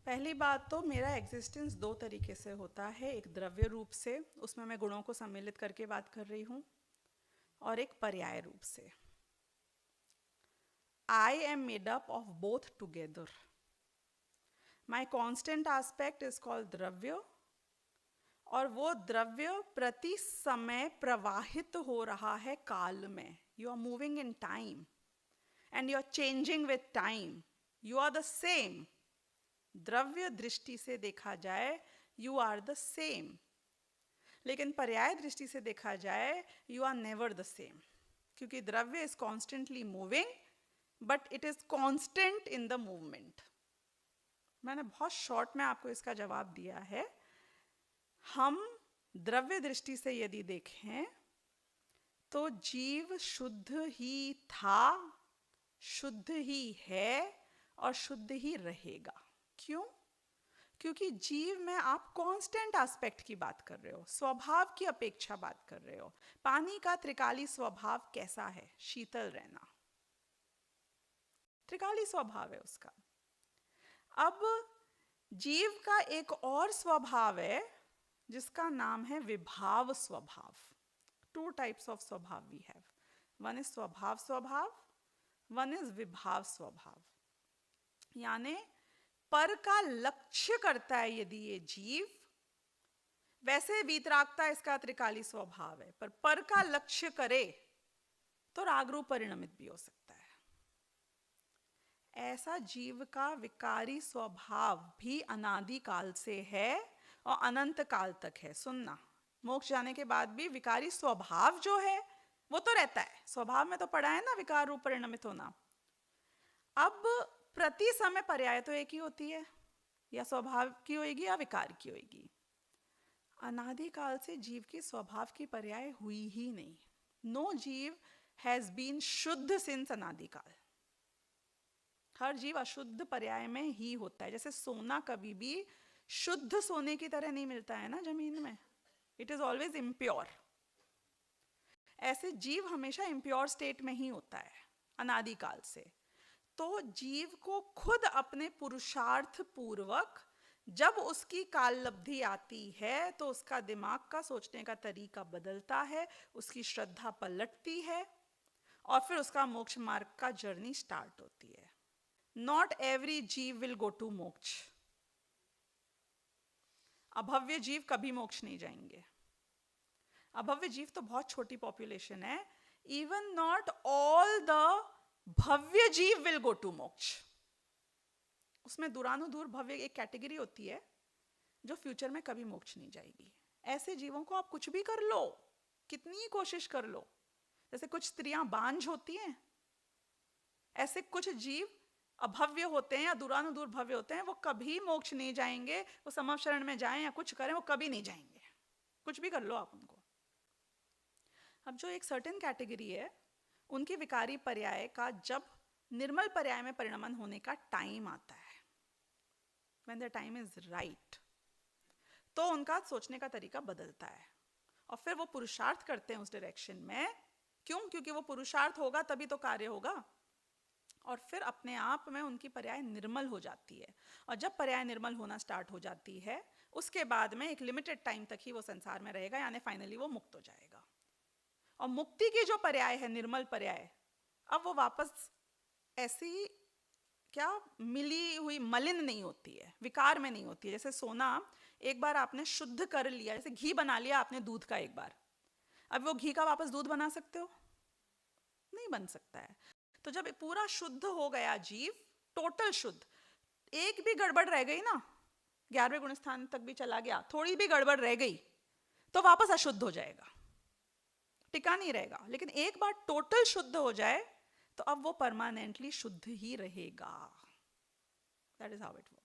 पहली बात तो मेरा एग्जिस्टेंस दो तरीके से होता है, एक द्रव्य रूप से, उसमें मैं गुणों को सम्मिलित करके बात कर रही हूँ, और एक पर्याय रूप से। I am made up of both together. My constant aspect is called द्रव्य, और वो द्रव्य प्रति समय प्रवाहित हो रहा है काल में। You are moving in time and you are changing with time. You are the same. द्रव्य दृष्टि से देखा जाए यू आर द सेम, लेकिन पर्याय दृष्टि से देखा जाए you are never the same, क्योंकि द्रव्य is constantly moving but it is constant in the movement. मैंने बहुत शॉर्ट में आपको इसका जवाब दिया है। हम द्रव्य दृष्टि से यदि देखें तो जीव शुद्ध ही था, शुद्ध ही है और शुद्ध ही रहेगा। क्यों? क्योंकि जीव में आप कांस्टेंट एस्पेक्ट की बात कर रहे हो, स्वभाव की अपेक्षा बात कर रहे हो। पानी का त्रिकाली स्वभाव कैसा है? शीतल रहना, त्रिकाली स्वभाव है उसका। अब जीव का एक और स्वभाव है जिसका नाम है विभाव स्वभाव। टू टाइप्स ऑफ स्वभाव वी हैव, वन इज स्वभाव स्वभाव, वन इज विभाव स्वभाव। यानी पर का लक्ष्य करता है यदि ये जीव, वैसे वीतरागता इसका त्रिकाली स्वभाव है, पर का लक्ष्य करे तो राग रूप परिणमित भी हो सकता है। ऐसा जीव का विकारी स्वभाव भी अनादि काल से है और अनंत काल तक है। सुनना, मोक्ष जाने के बाद भी विकारी स्वभाव जो है वो तो रहता है। स्वभाव में तो पढ़ा है ना, विकार रूप परिणमित होना। अब प्रति समय पर्याय तो एक ही होती है, या स्वभाव की होगी या विकार की होगी। अनादि काल से जीव की स्वभाव की पर्याय हुई ही नहीं। नो जीव हैज बीन शुद्ध सिंस अनादि काल। हर जीव अशुद्ध पर्याय में ही होता है। जैसे सोना कभी भी शुद्ध सोने की तरह नहीं मिलता है ना जमीन में, इट इज ऑलवेज इम्प्योर। ऐसे जीव हमेशा इम्प्योर स्टेट में ही होता है अनादि काल से। तो जीव को खुद अपने पुरुषार्थ पूर्वक जब उसकी काललब्धि आती है तो उसका दिमाग का सोचने का तरीका बदलता है, उसकी श्रद्धा पलटती है और फिर उसका मोक्ष मार्ग का जर्नी स्टार्ट होती है। नॉट एवरी जीव विल गो टू मोक्ष। अभव्य जीव कभी मोक्ष नहीं जाएंगे। अभव्य जीव तो बहुत छोटी पॉपुलेशन है। इवन नॉट ऑल द भव्य जीव विल गो टू मोक्ष। उसमें दूरानुदूर भव्य एक कैटेगरी होती है जो फ्यूचर में कभी मोक्ष नहीं जाएगी। ऐसे जीवों को आप कुछ भी कर लो, कितनी कोशिश कर लो, जैसे कुछ स्त्रियां बांझ होती हैं, ऐसे कुछ जीव अभव्य होते हैं या दूरानुदूर भव्य होते हैं, वो कभी मोक्ष नहीं जाएंगे। वो समव शरण में जाएं या कुछ करें, वो कभी नहीं जाएंगे। कुछ भी कर लो आप उनको। अब जो एक सर्टेन कैटेगरी है, उनकी विकारी पर्याय का जब निर्मल पर्याय में परिणमन होने का टाइम आता है, when the time is right, तो उनका सोचने का तरीका बदलता है और फिर वो पुरुषार्थ करते हैं उस डायरेक्शन में। क्यों? क्योंकि वो पुरुषार्थ होगा तभी तो कार्य होगा। और फिर अपने आप में उनकी पर्याय निर्मल हो जाती है। और जब पर्याय निर्मल होना स्टार्ट हो जाती है, उसके बाद में एक लिमिटेड टाइम तक ही वो संसार में रहेगा, यानी फाइनली वो मुक्त हो जाएगा। और मुक्ति की जो पर्याय है, निर्मल पर्याय, अब वो वापस ऐसी क्या मिली हुई मलिन नहीं होती है, विकार में नहीं होती है। जैसे सोना एक बार आपने शुद्ध कर लिया, जैसे घी बना लिया आपने दूध का एक बार, अब वो घी का वापस दूध बना सकते हो? नहीं बन सकता है। तो जब पूरा शुद्ध हो गया जीव, टोटल शुद्ध, एक भी गड़बड़ रह गई ना, 11वें गुण स्थान तक भी चला गया, थोड़ी भी गड़बड़ रह गई तो वापस अशुद्ध हो जाएगा, टिका नहीं रहेगा। लेकिन एक बार टोटल शुद्ध हो जाए तो अब वो परमानेंटली शुद्ध ही रहेगा। That is how it works.